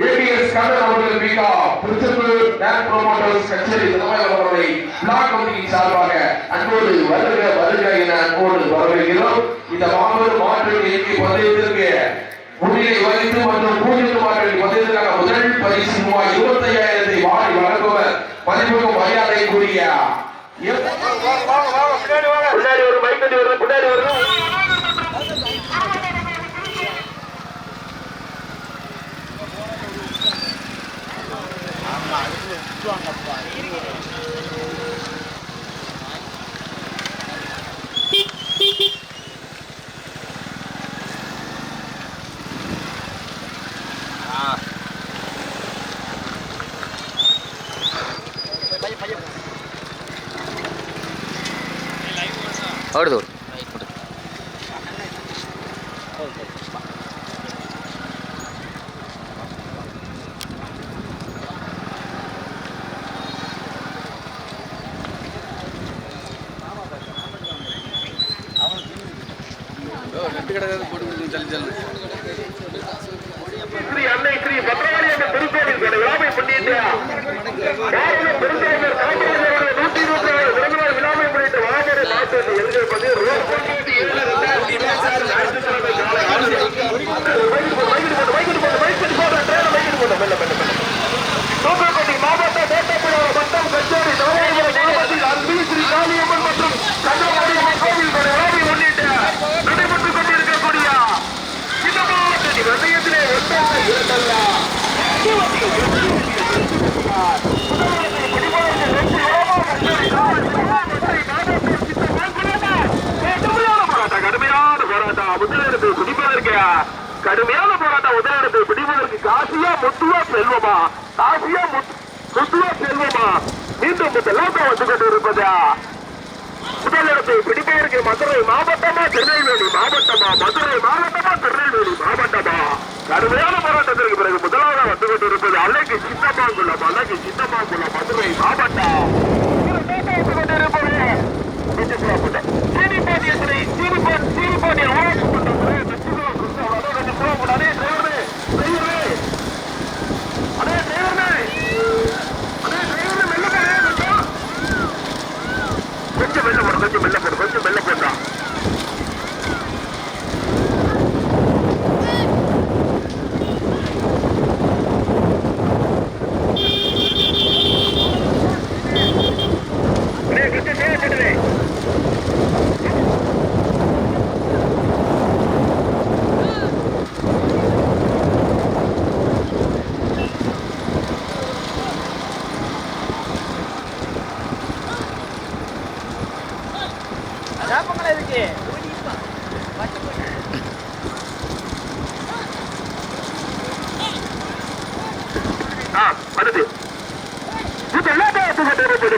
ABS Kannan அவர்கள் மிகா திருச்செந்தூர் நேர் promoters கச்சேரி தலைவர்களை பிளாக் கமிட்டியின் சார்பாக அன்போடு வருக வருக என அன்போடு வரவேற்கிறோம். இந்த மாபெரும் மாற்று இயக்கி பந்தயத்திற்கு முன்னிலை வகித்து மற்றும் பூஜ்ஜிய மாற்று பந்தயத்திற்கான முதல் பரிசு ரூபாய் 25,000 வாரி வழங்குவர் மதிப்புக்கும் மரியாதை கூடிய பின்னாடி ஒரு மைக் கட்டி வருது, பின்னாடி வருது. ஓடுது ஸ்ரீ அன்னை ஸ்ரீ பத்ரகாளியம்மன் திருக்கோவில் விழாவை முன்னிட்டு விழாவை முன்னிட்டு வாகரை மாற்று எழுதியிருப்பது தூத்துக்குடி மாவட்ட கோட்டப்புறம் மட்டம் கச்சேரி அன்பு ஸ்ரீ காளியம்மன் மற்றும் சந்திரகாளியம்மன் கோவில் விழாவை முன்னிட்டு நடைபெற்றுக் கொண்டிருக்கக்கூடிய இந்த மாவட்டத்தின் வசியத்திலே ஒன்றாக இரண்டல்ல கடுமையான போராட்டம் முதலிடத்தை பிடிப்பதற்கு காசியா முத்துவா செல்வமா, காசியா முத்துவா செல்வமா மீண்டும் முதலாக வந்து கொண்டிருப்பதா முதலிடத்தை பிடிப்பதற்கு மதுரை மாவட்டமா திருநெல்வேலி மாவட்டமா, மதுரை மாவட்டமா திருநெல்வேலி மாவட்டமா கடுமையான போராட்டத்திற்கு பிறகு முதலாக வந்து கொண்டிருப்பது அழகு சின்னமாங்குளம், அழகு சின்னமாங்குளம் மதுரை மாவட்டம் வந்து கொண்டிருப்பது சீனிப்பாண்டிய ஆராய்ச்சி கொஞ்சம் மெல்ல போட்டா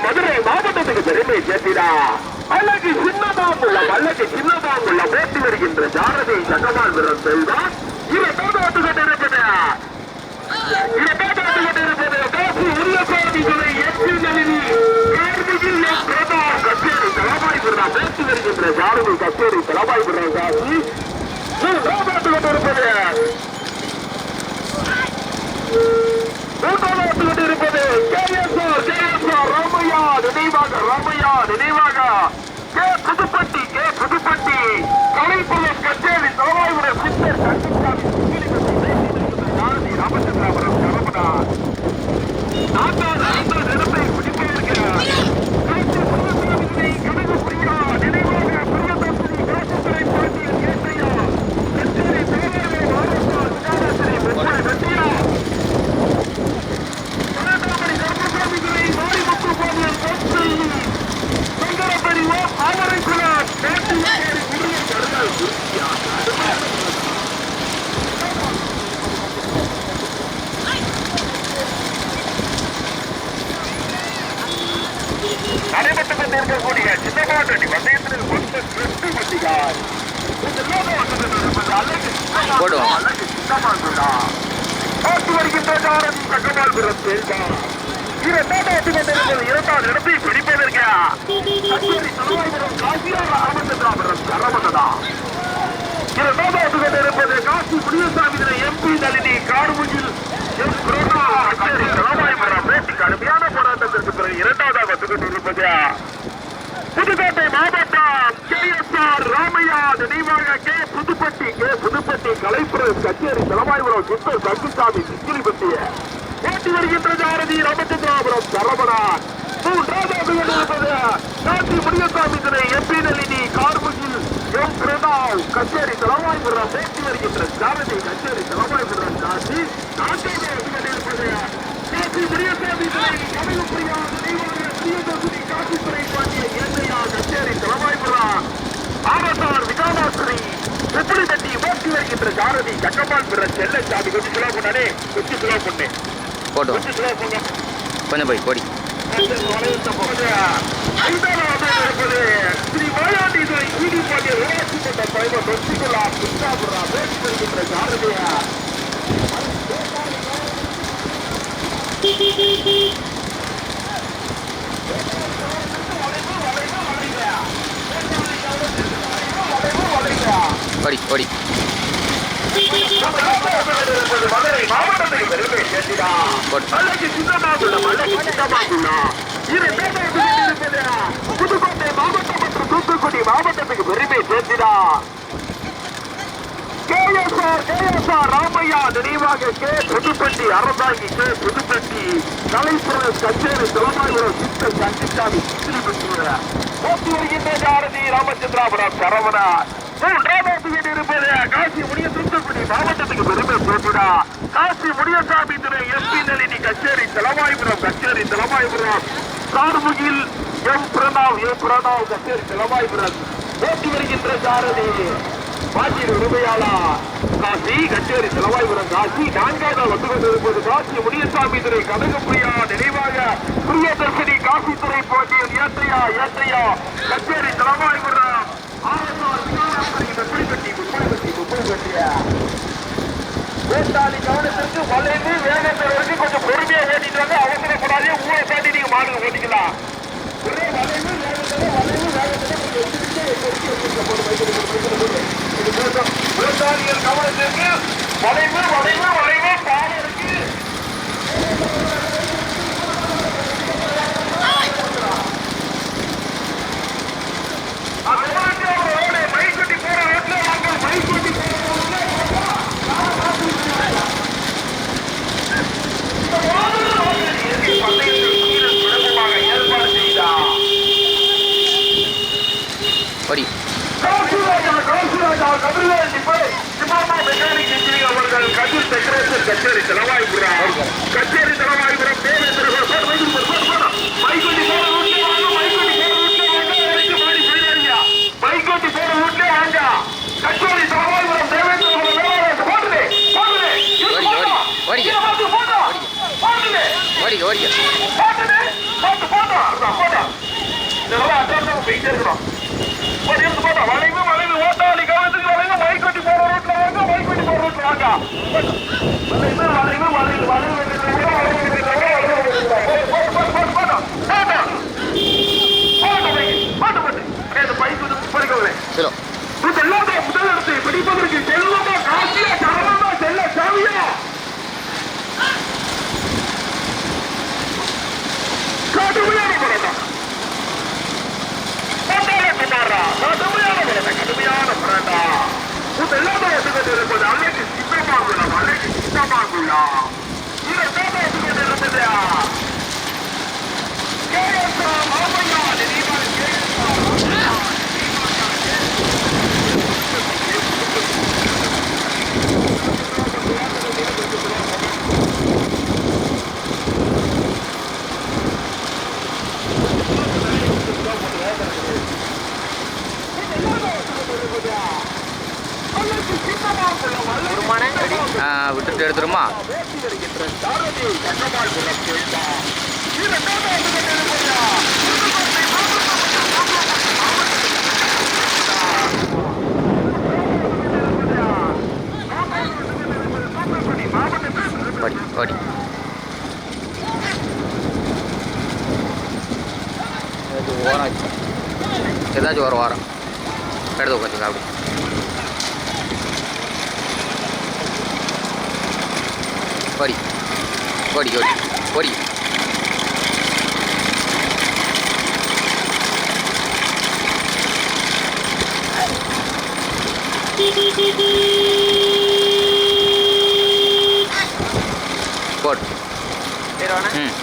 மதுரை மாவட்டத்துக்கு பெருமை சேர்த்திடா அழகு சின்னமாங்குளம், அழகு சின்னமாங்குளம் பேட்டி வருகின்ற ஜாரதி சட்டமால் வீரன் செல்வம் இரண்டாவது வந்து கொண்டிருப்பது காசி உரியசாமி துறை எட்டு நளினி கார்மிகில் பிரதாப் கச்சேரி தலபாய் விடுறா பேட்டி வருகின்ற ஜாரதி கச்சேரி தலபாய் விடுறா காசி மூன்றாவது வந்து கொண்டிருப்பது நினைவாக புதுப்பட்டி கலைப்புலம் கச்சேரி தலவாயுடைய சித்தர் ராமச்சந்திராபுரம் கரமடா நாட்டாளர் இடத்தை பிடிப்பதற்கிறார் கனகு பிரியா நினைவாக பிரியதர்ஷினி காசுத்துறை பாண்டியன் கேட்டையா கச்சேரி தலவாயுடைய மாவட்ட விஜயாசிரி முப்படை வெற்றியா நடைபெற்றுக் கொண்டிருக்கக்கூடிய சின்னமாட்டணி வந்தயத்தில் மொத்த 2 வண்டிகள் அழகு சின்னமாங்குளா பார்த்து வருகின்ற ஜாரதி சட்டமால்புரம் சேர்ந்தார் இரண்டாவது இடத்தை பிடிப்பதற்கு கச்சேரி தலைவாய்புரம் காசியா ராமச்சந்திராபுரம் கரமதா இரண்டாவது கொண்டிருப்பது காசி முனியசாமி எம்பி நளினி கார்முகில் இருப்பது புதுக்கோட்டை மாவட்டம் கேஎஸ்ஆர் ராமையா நினைவாக புதுப்பட்டி கலைப்புறம் கச்சேரி தலைவாய்புரம் சித்தர் சங்குசாமி சிக்கிலிப்பட்டிய ஓட்டி வருகின்ற ஜாரதி ராமச்சந்திராபுரம் சரவணன். மூன்றாவது இருப்பது காசி முனியசாமி துணை எம்பி நளினி கார்முகில் எம் பிரணாவ் கச்சேரி தலைவாய்புரம் ஓட்டி வருகின்ற ஜாரதி கச்சேரி தலைவாய்புரம் காசி. நான்காவது இருப்பது காசி முனியசாமி துணை கனகப்பிரியா நினைவாக பிரியதர்சினி காசித்துறை பாண்டிய ஏந்தையா கச்சேரி தலைவாய்புரம் ஆர்எஸ்ஆர் விகாலாஸ்ரீ புப்புளிப்பட்டி ஓட்டி வருகின்ற ஜாரதி கக்கம்பால் பிற செல்லச்சாமி. கொஞ்சம் கிலோ பண்ணே கொஞ்சம் கிலோ பண்ணு போட்டோம் கொஞ்சம் போய் போடி. ஸ்ரீ மாயாண்டி துறை ஈடி பாண்டிய ஊராட்சி மன்ற தலைவர் வெற்றிகுலா கிருஷ்ணாபுரா ஓட்டி வருகின்ற ஜாரதியா படி படி மதுரை மாவட்டத்துக்கு பெருமை சேர்த்திடா மலைக்கு சின்னமாகுள்ள மலைக்கு சின்னமாகுள்ள புதுக்கோட்டை மாவட்டம் மற்றும் தூத்துக்குடி மாவட்டத்துக்கு பெருமை சேர்த்திடா கேஎஸ்ஆர் ராமையா நினைவாக புதுப்பட்டி அரசாங்கி புதுப்பட்டி கலைப்புறம் கச்சேரி தலைமாயிரம் சித்தர் சங்கிசாமி ஓட்டி வருகின்ற ஜாரதி ராமச்சந்திராபுரம் சரவணா. மூன்றாவது இருப்பது காசி முடிய தூத்துக்குடி மாவட்டத்துக்கு பெருமை சேர்த்துடா காசி முனியசாமி துணை எம்பி நளினி கச்சேரி தலைவாய்புரம் கார்முகில் எம் பிரணாவ் கச்சேரி தலைவாய்புரம் ஓட்டி வருகின்ற ஜாரதி பாட்டியின் உரிமையாளா காசி கச்சேரி தலைவாய்புரம் காசி. நான்காவது வந்து கொண்டிருப்பது காசி முனியசாமி துறை கனகப்பிரியா நினைவாக பிரியதர்சினி காசித்துறை பாட்டியன் ஏற்றையா கச்சேரி தலைவாய்புரம் வேட்டாளி கவனத்திற்கு வளைவு வேகத்தை வரைக்கும் கொஞ்சம் பொறுமையா ஓட்டிட்டு வாங்க. அவசரப்படாதே ஊரை தாண்டி நீங்க மாடு ஓட்டிக்கலாம். ஒரே வளைவு வேட்டாளிகள் கவனத்திற்கு வளைவு பாடம் இருக்கு. மைக்கொட்டி போற ரோட்ல வாங்க மைக்கொட்டி ஏற்பாடு செய்தார் படி கச்சேரி தலைவாய்புரம் மைக்கோட்டி போற ரூட்ல வாங்க கச்சேரி தலைவாய்புரம் போயிட்டே இருக்கிறோம். வளைவு ஓட்டாளி கவனத்துக்கு வளைவு மைக்கோட்டி போற ரூட்ல வாங்க முதலிடத்தை பிடிப்பதற்கு செல்வமா காசியா சரவணா செல்ல சாமியா கடுமையான போராட்டம் முதலாவது வந்து இருப்பது அன்னைக்கு சித்தமாகுள்ள இரண்டாவது வந்து இருப்பது கேஎஸ்ஆர் ராமையா விட்டுட்டு எடுத்துருமா படி படி ஏதாச்சும் ஒரு வாரம் எடுத்து உட்காந்துங்க அப்படி படி படி படி படி போட் ம்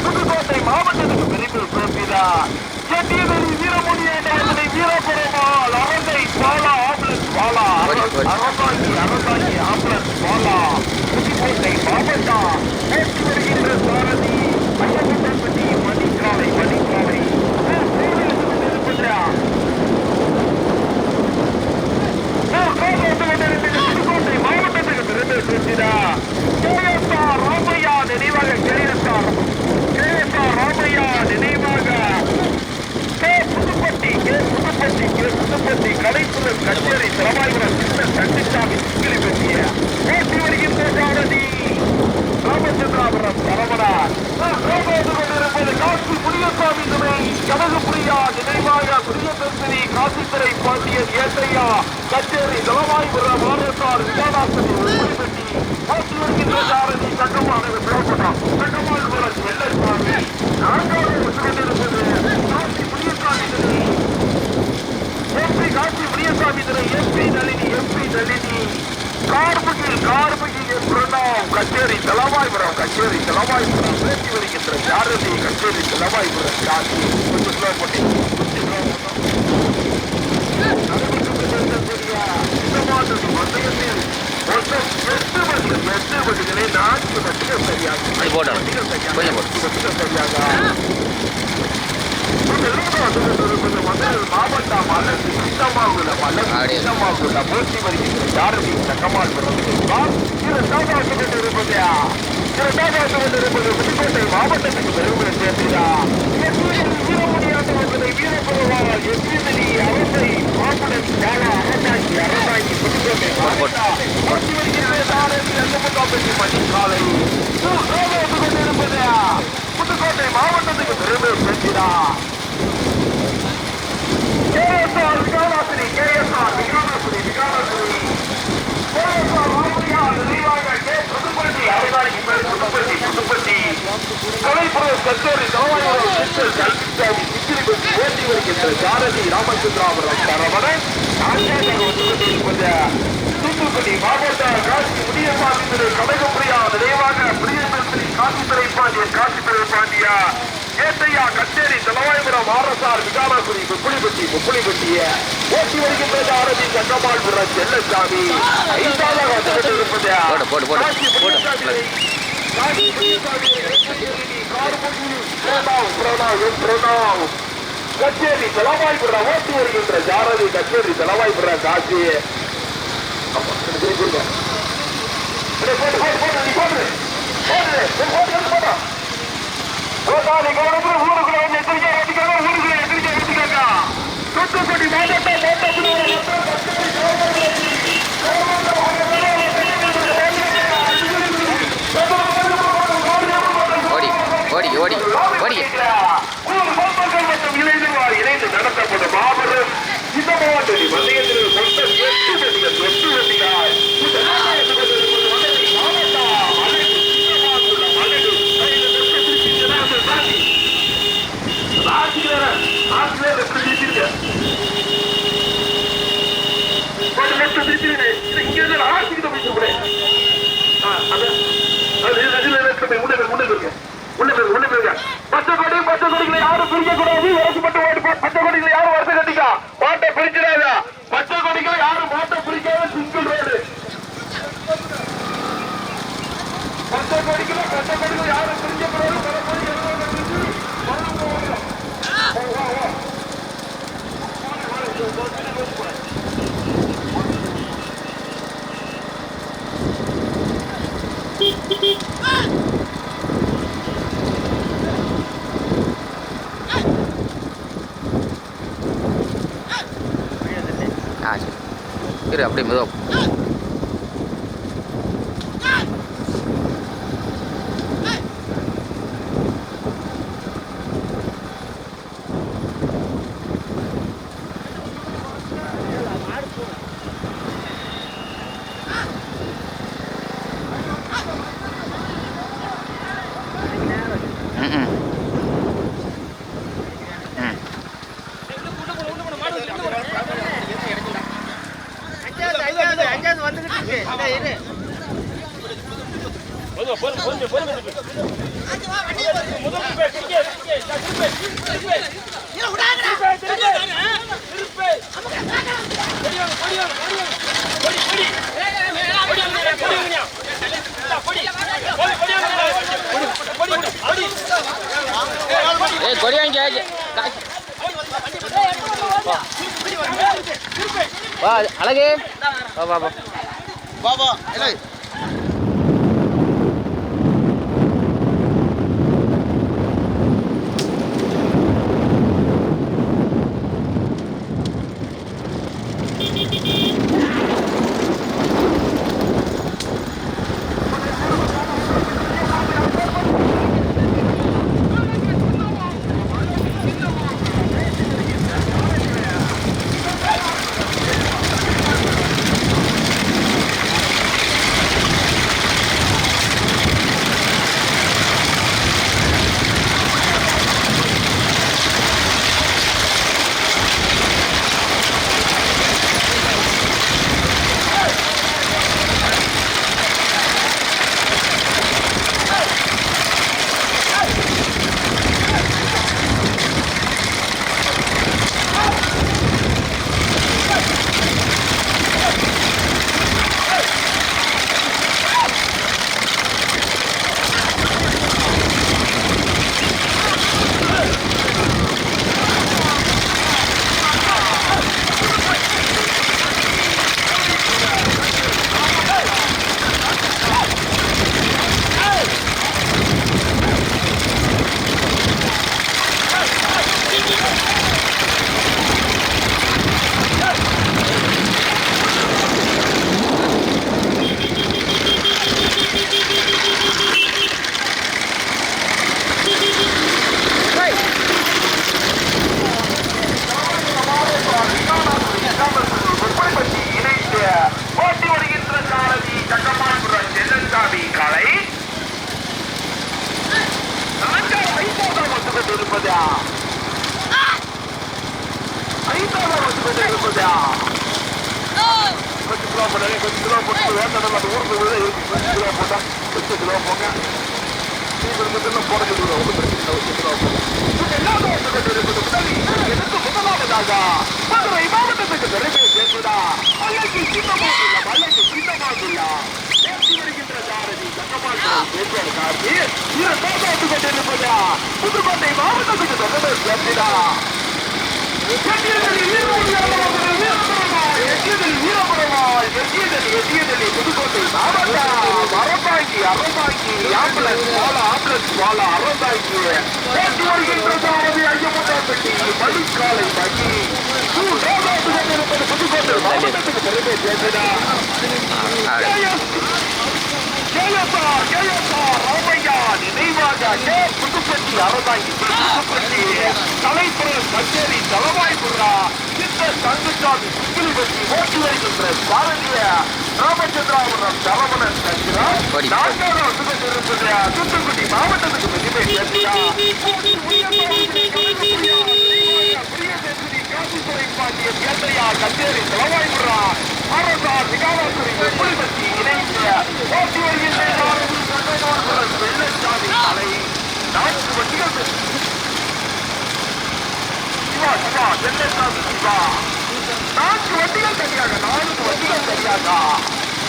புதுக்கோட்டை மாவட்டத்துக்கு பெருமை சேர்க்கிறார். செட்டியவேலி வீரமுனியை வீரபெருமாள் அரசை பாலா ஆம்புலன்ஸ் பாலா அரசாங்கி ஆம்புலன்ஸ் பாலா புதுக்கோட்டை மாவட்டம் போட்டி வருகின்ற சாரதி ஐயப்பட்டி மணிக்காலை புதுக்கோட்டை மாவட்டத்துக்கு பெருமை சேர்க்கிறார். ராமையா நினைவாக ராமையா நினைவாக புதுப்பட்டி கலைப்புதல் கச்சேரி தலைவாய்வரம் சின்ன சண்டிசாமி சிக்கிலி பற்றிய போட்டி வருகின்ற சாரதி ராமச்சந்திராபுரம் சரவணார் கொண்டிருப்பது காசி புரியசாமி துணை கனகு புரியா நினைவாக புரியதர்சினி காசித்துறை பாண்டியன் ஏட்டையா கச்சேரி தலைவாய்புரம் ஆர்எஸ்ஆர் விஜயதாசனி உள்பட்டி போட்டி வருகின்ற சாரதி சட்டமான சட்டமாள்புரம் வெள்ளசாமி நான்காவது கொண்டிருப்பது காசி புரியசாமி துணை காசி புரியசாமி துணை எம்பி நளினி கார்புகில் பிரணாம் கச்சேரி தலவாய்புரம் பேசி வருகின்ற சாரதி கச்சேரி தலவாய்புரம் காசி கொஞ்சம் ஸ்லோ பண்ணி மாவட்டம் அல்லது சித்தமாகுள்ள போட்டி வருகின்ற சாரதி சட்டமாள்புரம் இருப்பது புதுக்கோட்டை மாவட்டத்துக்கு பெருமை சேர்க்கிறார். வீரபெருமாள் எஸ்பிதலி அரசை ஆம்புலன்ஸ் பாலா அரசாங்கி புதுக்கோட்டை மாவட்டம் போட்டி வருகின்ற சாரதி அல்லமுகாப்பட்டி மணிக்காலை புதுக்கோட்டை மாவட்டத்துக்கு பெருமை சேர்க்கிறார். கல்லூரி தலவாயூர் கல்விசாமி சித்திரிபதி ஓட்டி வருகின்ற ஜாரதி ராமச்சந்திராபுரம் சரவணன் தூத்துக்குடி மாவட்ட காசி முடியசாமி திரு கனகப்பிரியா நினைவாக பிரியதர்ஷினி காசித்துறை பாண்டியன் காசித்துறை பாண்டியா ஏத்தையா கச்சேரி தலவாய்புரம் ஆர்எஸ்ஆர் விகாரகுடி முப்புளிப்பட்டிய ஓட்டி வருகின்ற ஜாரதி கங்கம்மாள்புரம் செல்லசாமி ஐந்தாவது இருப்பது கச்சேரி தலவாய்புர ஓட்டி வருகின்ற ஜாரதி கச்சேரி தலவாய்புர காசி ஊருக்குள்ள வந்து எத்தனை எடுத்துக்காங்க ஊருக்குள்ள எத்தனை எடுத்துக்காங்க தூத்துக்குடி இணைந்து நடத்தப்பட்ட மாபெரும் இந்த மாவட்டத்தில் மத்தியத்தில் மொத்தம் 8 வண்டிகள் பச்சை கொடிகளை யாரும் பிரிக்க கூடாது. பச்சை கொடிகளை யாரும் வருஷம் கட்டிக்கா மாட்டை பிரிச்சிடாத. பச்சை கொடிகளை யாரும் மாட்டை பிரிக்காத சிங்கிள் ரோடு. பச்சை கொடிகளை யாரும் பிரிக்க கூடாது. இரு அப்படியே மெதுவா அழகே வா வா வா வா இல்லை கொண்டு இருப்பதா கொஞ்சம் கிலோ போட்டாலே கொஞ்சம் கிலோ போட்டு வேண்டாம் அந்த ஊருக்கு இருக்கு கொஞ்சம் கிலோ போட்டா கொஞ்சம் கிலோ போங்க போட சொல்லுங்க ஒன்றும் பிரச்சனை கொஞ்சம் கிலோ போங்க எல்லாரும் வந்து கொண்டு இருப்பது முதலி எனக்கு முதலாவதாக மதுரை மாவட்டத்துக்கு பெருமை சேர்ந்ததா அல்லது சின்னமாக இல்ல அல்லது சின்னமாக இல்ல பேசி வருகின்ற சாரதி சங்கமாற்றம் சேர்ந்தார் கார்த்தி இரண்டாவது வந்து கொண்டிருப்பதா புதுக்கோட்டை மாவட்டத்துக்கு பெருமை சேர்ந்ததா புதுக்கோட்டை மாவட்டம் அறந்தாங்கி அறந்தாங்கி ஆம்புலன்ஸ் வாழ அறந்தாங்கி பேசி வருகின்ற சாரதி ஐயமுட்டாப்பட்டி மணிக்காலை மகி புதுக்கோட்டை மாவட்டத்துக்கு பெருமை சேர்ந்ததா ராமையா நினைவாக புதுப்பட்டி அறந்தாங்கி புதுப்பட்டி தலைப்புறம் கச்சேரி தலவாய்புரா இந்த தங்குச்சாமி சுக்கிலிபட்டி ஓட்டி வருகின்ற பாரதிய ராமச்சந்திராபுரம் சரவணன் சந்திரன் நான்காவது இருப்பது தூத்துக்குடி மாவட்டத்துக்கு பெருமை காசித்துறை பாண்டியன் கேட்டையா கச்சேரி தலவாய்புரா அரசார் விகாவாசுரி புலிபட்டி இணைந்து ஓட்டி வருகின்ற வெள்ளச்சாமி அலை 4 வண்டிகள் சிவா வெள்ளச்சாமி சிவா 4 வண்டிகள் சரியாக 4 வண்டிகள் சரியாக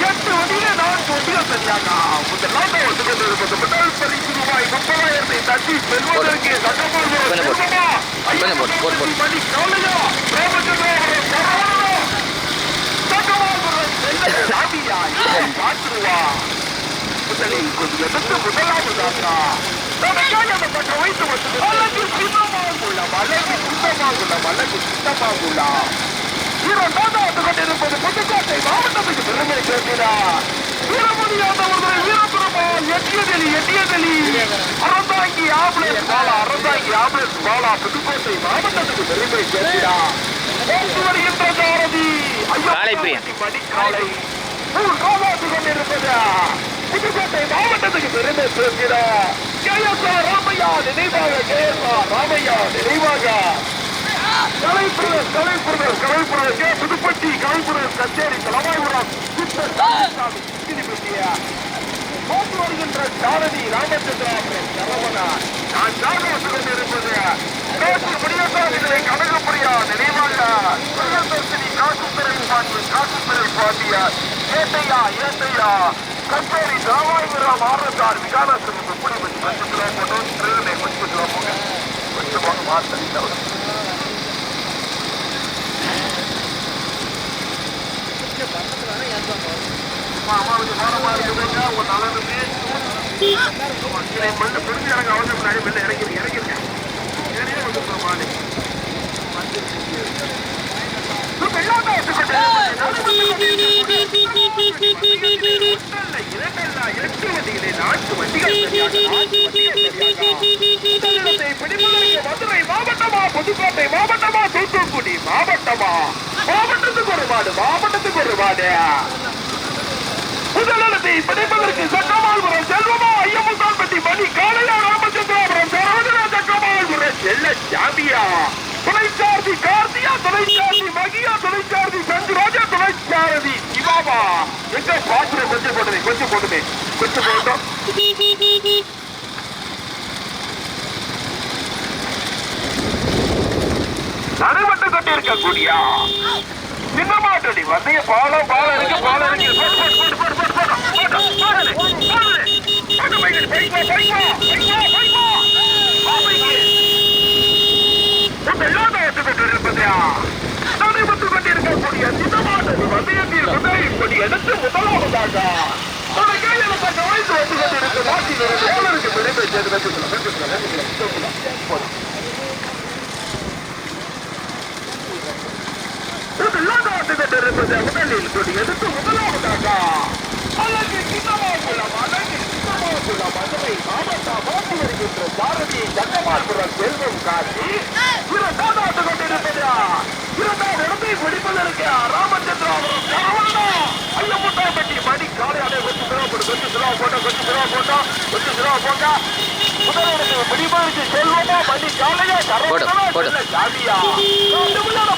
8 வண்டிகள் 4 வண்டிகள் சரியாக முதலாம் வந்து கொண்டிருப்பது முதல் பரிசு ரூபாய் 30,000 தட்டி செல்வதற்கு சட்டமன்ற மணி காலையா ராமச்சந்திராபுரம் சாமியா பாத்துருவா முதலில் கொஞ்சம் எடுத்து முதலாவதாக நமக்காக அந்த பக்கம் வைத்து வந்தது மலகு சின்னமாகுள்ள இரண்டாவது வந்து கொண்டிருப்பது புதுக்கோட்டை மாவட்டத்துக்கு பெருமை சேர்க்கிறார் வீரமுடியாதவர்கள் வீரபெருமாள் எட்டியதெளி அறந்தாங்கி ஆம்புலன்ஸ் பாலா புதுக்கோட்டை மாவட்டத்துக்கு பெருமை சேர்க்கிறார் வருகின்ற சாரதி மணிக்காலை மூன்றாவது கொண்டிருப்பது புதுக்கோட்டை மாவட்டத்துக்கு பெருமை சேர்க்கிறார் ராமையா நினைவாக புதுப்பட்டி கலைப்புரர் கச்சேரி தலைவாய்புரம் வருகின்ற சாரதி ராமச்சந்திராபுரம் சரவணா நான் வந்து கொண்டிருப்பது முடியாத கனகப்பிரியா நினைவாக காசுப்பரை பாண்டியார் ஏட்டையா கச்சேரி தலைவாய்புரம் ஆரத்தார் விகாலாசன் புலிபட்டி 10 கிலோ போட்டோம் ட்ரெயினை கொஞ்சம் கிலோ போங்க கொஞ்சம் போங்க மாற்றி அம்மாவுக்கு பாடமா இருக்குதுங்க உங்க தலைவருக்கு மண்ணு புரிஞ்சு எனக்கு அவசரம் முன்னாடி மெல்ல இறங்கிருக்கேன் நிறைய வந்து மாடு மதுரை மாவட்டமா புதுக்கோட்டை மாவட்டமா தூத்துக்குடி மாவட்டத்துக்கு ஒரு மாடு முதலத்தை பிடிப்பதற்கு சக்கமால்புரம் செல்வமா ஐயமுத்தான்பட்டி மணி காலையா ராமச்சந்திராபுரம் சக்கமால்புரம் செல்ல சாமியா துணைச்சாரதி கார்த்தியா துணைச்சாரதி மகியா துணைச்சாரதி சஞ்சுராஜா துணைச்சாரதி சிவாபா எங்க பாத்துறேன் கொஞ்சம் போட்டோம் நடுவட்டு கட்டி இருக்கக்கூடிய சின்னமாட்டடி வந்தைய பாலம் இருக்கு நடைபெற்று கொண்டிருக்கக்கூடிய சின்னமாட்டடி வந்தையத்தில் முதலில் எடுத்து முதலாவதாக வைத்து வந்து கொண்டிருக்க பெருமை சேர்ந்து முதலில் கொடி எடுத்து முதலாவதாக அழகு சின்னமாகுள்ள மதுரை மாவட்டம் மாற்றி வருகின்ற பாரதி சங்கமாபுரம் செல்வம் காட்சி இரண்டாவது கொண்டிருப்பது இரண்டாவது இடத்தை பிடிப்பதற்கு ராமச்சந்திராபுரம் சரவணா ஐயமுட்டாப்பட்டி மணி காலையாலே கொஞ்சம் சிரம போட்டா முதலிடத்தை பிடிப்பதற்கு செல்வமா மணி காலையா சரவணா சாமியா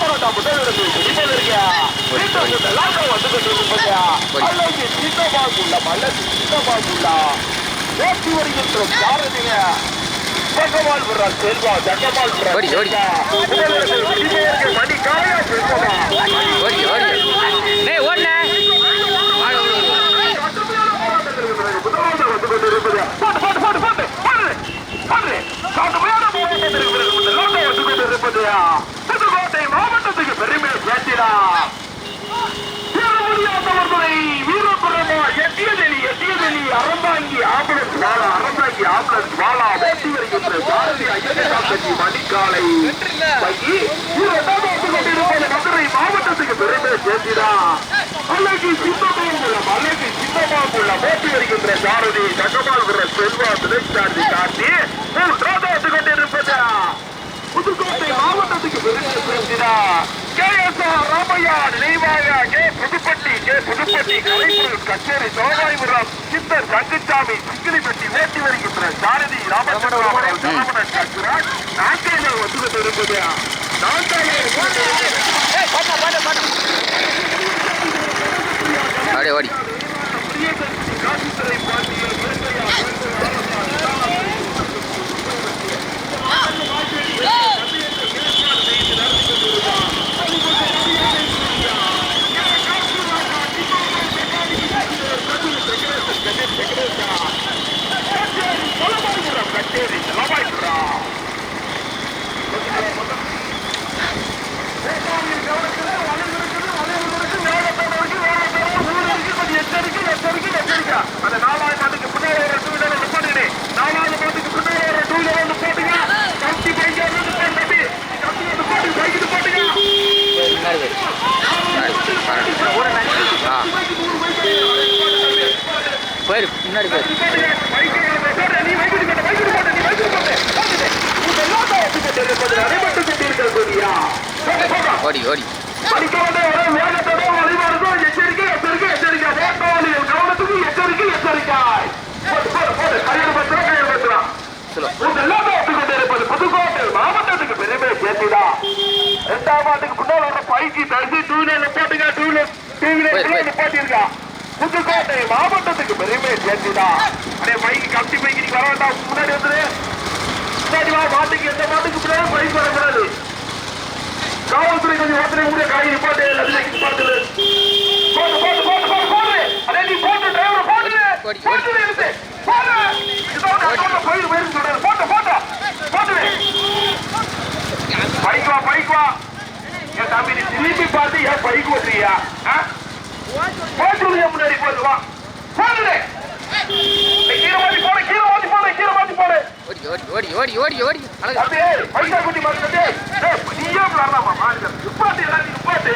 போராட்டம் முதலிடத்தை பிடிப்பதற்கு மீண்டும் முதலாக வந்து கொண்டிருப்பது அல்லது சின்னமாகுள்ள மல்லது சின்னமாகுள்ள ஓட்டி வருகின்ற சாரதிய ஜகமால் விடுறார் செல்வா ஜகமால் மணி காயா செல்வமா புதுக்கோட்டை மாவட்டத்துக்கு பெருமை சேர்த்திடா வீரபுரமா எட்டியதெளி அறந்தாங்கி ஆம்புலன்ஸ் வாழா ஓட்டி வருகின்ற பாரதி ஐயனாம்பட்டி மணிக்காலை கொண்டிருப்பது மதுரை மாவட்டத்துக்கு பெருமை சேர்த்திடா அழகி சின்னமாகுள்ள ஓட்டி வருகின்ற சாரதி தகவல் விர செல்வா திரைச்சாரதி காட்டி ராதாத்து கொண்டிருப்பதா புதுக்கோட்டை மாவட்டத்துக்கு பெருமை சேர்த்திடா KSR ராமையா நினைவாக புதுப்பட்டி கலைப்பொருள் கச்சேரி சோழாய்புரம் சித்தர் தங்குச்சாமி சிக்கிலிப்பட்டி ஓட்டி வருகின்ற சாரதி ராமச்சந்திராமன் நாட்கள் வந்து கொண்டிருப்பது ஓடி காசித்துறை பாண்டியர் கச்சேரி எச்சரிக்கை அந்த 4வது மாட்டுக்கு பின்னாடி ஒரு 2 வீலர் நிப்பாட்டுங்க 4வது மாட்டுக்கு பின்னாடி ஒரு 2 வீலர் நிப்பாட்டுங்க கம்பி பைக் போட்டுங்க போயிரு முன்னாடி போயிரு ஓடி ஓடி புதுக்கோட்டை மாவட்டத்துக்கு பெருமை சேர்த்துடா 2ஆம் ஆண்டுக்கு முன்னால் வர பைக்கு தடுத்து 2 வீலர் நிப்பாட்டுங்க 2 வீலர் நிப்பாட்டிருக்கா புதுக்கோட்டை மாவட்டத்துக்கு பெருமை சேர்த்துடா அதே பைக்கு கம்பி பைக்கு நீங்க வர வேண்டாம் முன்னாடி வந்துரு முன்னாடி வா மாட்டுக்கு எந்த மாட்டுக்கு முன்னாடி பைக் வரக்கூடாது காவல்துறை கொஞ்சம் ஓட்டுரை கூட காய் நிப்பாட்டு எல்லாத்தையும் நிப்பாட்டு போட்டு அதே நீ போட்டு டிரைவர் போட்டு இருக்கு பைக் வா என் தம்பி நீ திரும்பி பார்த்து ஏன் பைக் ஓட்டுறியா போட்டு முன்னாடி போட்டு வா போட்டு கீழே மாத்தி போடு ஓடி ஓடி ஓடி ஓடி பைசா குட்டி மாட்டு நீயே விளாடலாமா நிப்பாட்டு எல்லாத்தையும் நிப்பாட்டு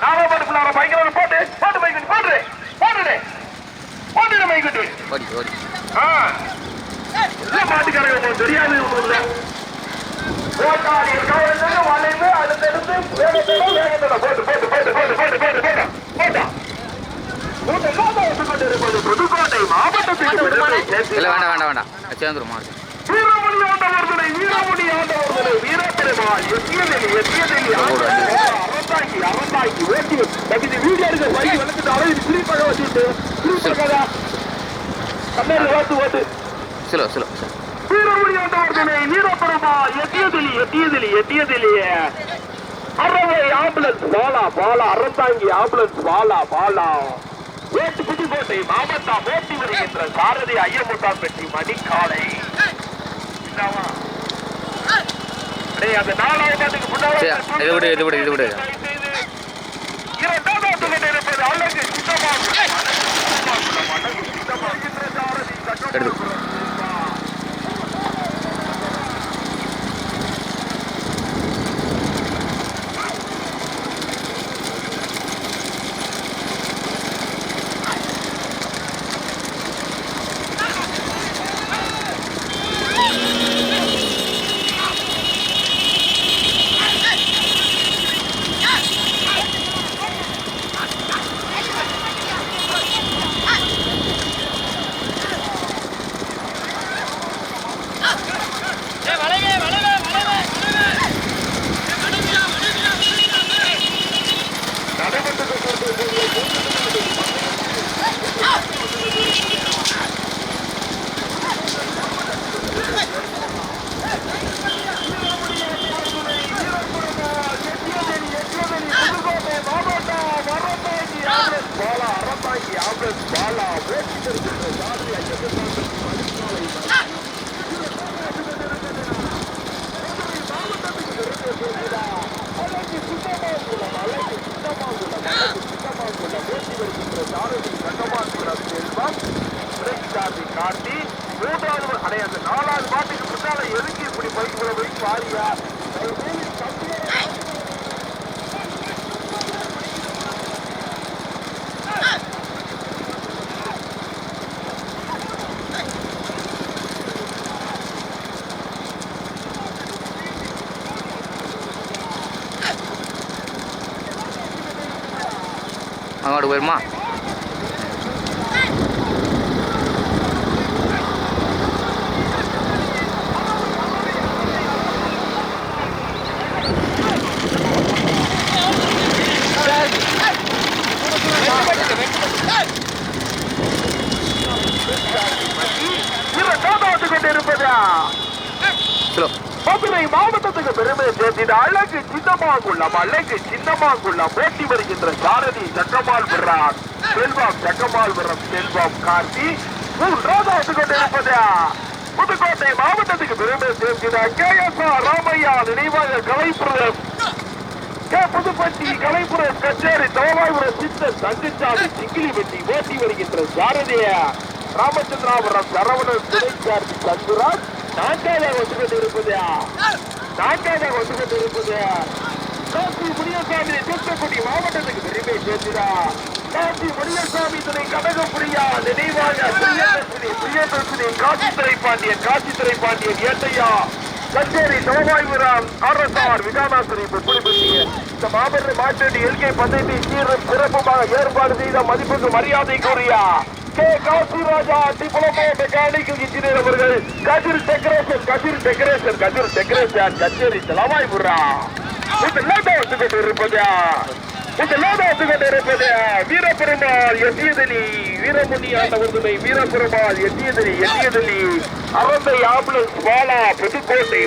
4ஆம் ஆண்டு பிள்ளார பைக்கிற போட்டு பைக் போட்டு மைக்கிட்டு ஓடி ஓடி மாட்டுக்காரங்க தெரியாது வளைவு அடுத்தடுத்து வேகத்தோட புதுக்கோட்டை மாவட்டத்துக்கு வேண்டாம் சேர்ந்துரும் மாடு வீரமணி ஆண்டவர்களை வீரப்பெருமா அறந்தாக்கி ஓட்டி வீடியோ எடுக்க பைக் வளர்த்துட்டாலும் இது குறிப்பாக வச்சுட்டு ஓட்டு சிலோ வீரமணி ஆண்டவர்களை வீரப்பெருமா எட்டியதிலி அறவை ஆம்புலன்ஸ் வாழா அறந்தாங்கி ஆம்புலன்ஸ் வாழா ஓட்டு புதுக்கோட்டை மாவட்டம் ஓட்டி வருகின்ற சாரதி ஐயமுத்தாம்பட்டி மணிக்காலை அந்த 4ஆவது மாட்டுக்கு முன்னாடி இது விடு 2ஆவது மாட்டுக்கிட்ட இருப்பது அழகு எடுத்து அங்கோட்டு போயிருமா? மதுரை மாவட்டத்துக்கு பெருமை சேர்த்திட அழகு சின்னமாங்குள்ள போட்டி வருகின்ற சாரதி சக்கமால் விடுறார் செல்வம் சக்கமால் விடுற செல்வம் கார்த்தி மூன்றாவது கொண்டிருப்பது புதுக்கோட்டை மாவட்டத்துக்கு பெருமை சேர்த்திட KSR ராமையா நினைவாக கலைப்புறம் புதுப்பட்டி கலைப்புறம் கச்சேரி தோவாய்புரம் சித்தர் தங்கச்சாமி சிங்கிலிப்பட்டி ஓட்டி வருகின்ற சாரதிய ராமச்சந்திராபுரம் சரவணன் துணைச்சார்பி சந்துராஜ் நான்காவதாக வந்து கொண்டிருப்பது காசி முனியசாமி தூத்துக்குடி மாவட்டத்துக்கு பெருமை சேர்த்திடா காசி முனியசாமி துணை கனகபுரியா நினைவாக பிரியதர்சினி காசி திரைப்பாண்டியன் ஏட்டையா கச்சேரி தோவாய்புரம் RSR விகானாசிரி புலிபட்டிய இந்த மாபெரும் மாற்றடி எல்கே பந்தயத்தை சீரும் சிறப்புமாக ஏற்பாடு செய்த மதிப்புக்கு மரியாதை கூறியா காசிராஜா டிப்ளமோ மெக்கானிக்கல் இன்ஜினியர் அவர்கள் கதிர் டெக்கரேஷன் கச்சேரி தலவாய்புரா வீரபெருமாள் எட்டியதலி வீரமுனி ஆண்டவர்களை வீரபெருமாள் எட்டியதலி அரந்தை ஆம்புலன்ஸ் வாலா புதுக்கோட்டை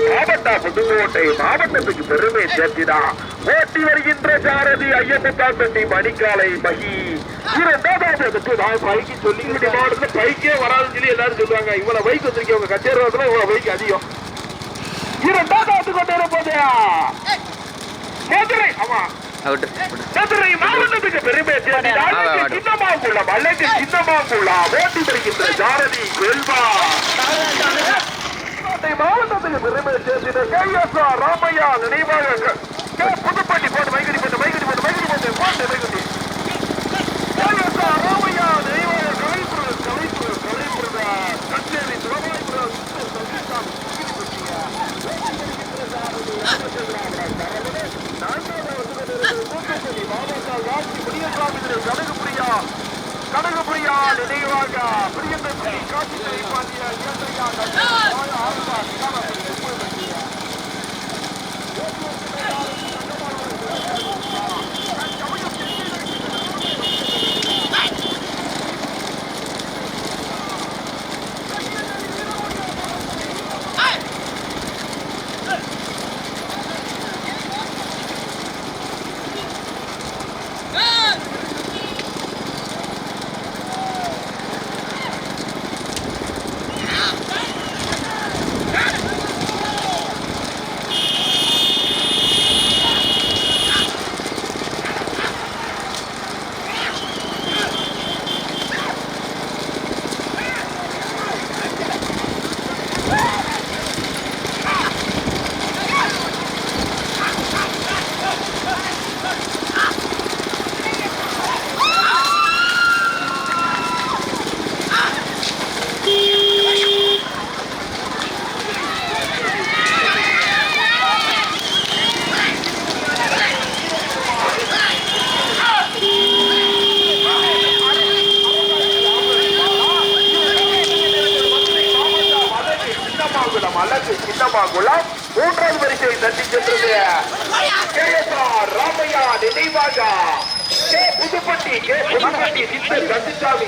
மாவட்டத்துக்கு பெருமை சேர்த்தினா ஓட்டி வருகின்ற சாரதி ஐயப்பட்டாம்பட்டி மணிக்காலை மகி பைக்கு சொல்லிக்கிட்டு மாவட்டத்தில் பைக்கே வராதுன்னு சொல்லி எல்லாரும் சொல்லுவாங்க. இவ்வளவு பைக் வந்திருக்கேன் உங்க கச்சேரி இவ்வளவு பைக் அதிகம். இரண்டாவது கொண்டிருப்பது மதுரை மதுரை மாவட்டத்துக்கு பெருமை சின்னமாங்குள்ள ஓட்டி வருகின்ற சாரதி செல்வா மாவட்டத்துக்கு பெருமை சேர்த்திட KSR ராமையா நினைவாக புதுப்பட்டி போட்டு மைகடி KSR ராமையா நினைவாக கலைப்புறம் கச்சேரி துறவாய்புரம் கனகபுரியா நினைவாக பிரியதர்சினி காசி திரைப்பாண்டிய சின்னமாங்குளம் மூன்றாவது வரிசை தட்டி சென்றது KSR ராமையா நினைவாக புதுப்பட்டி சித்தர் கந்தசாமி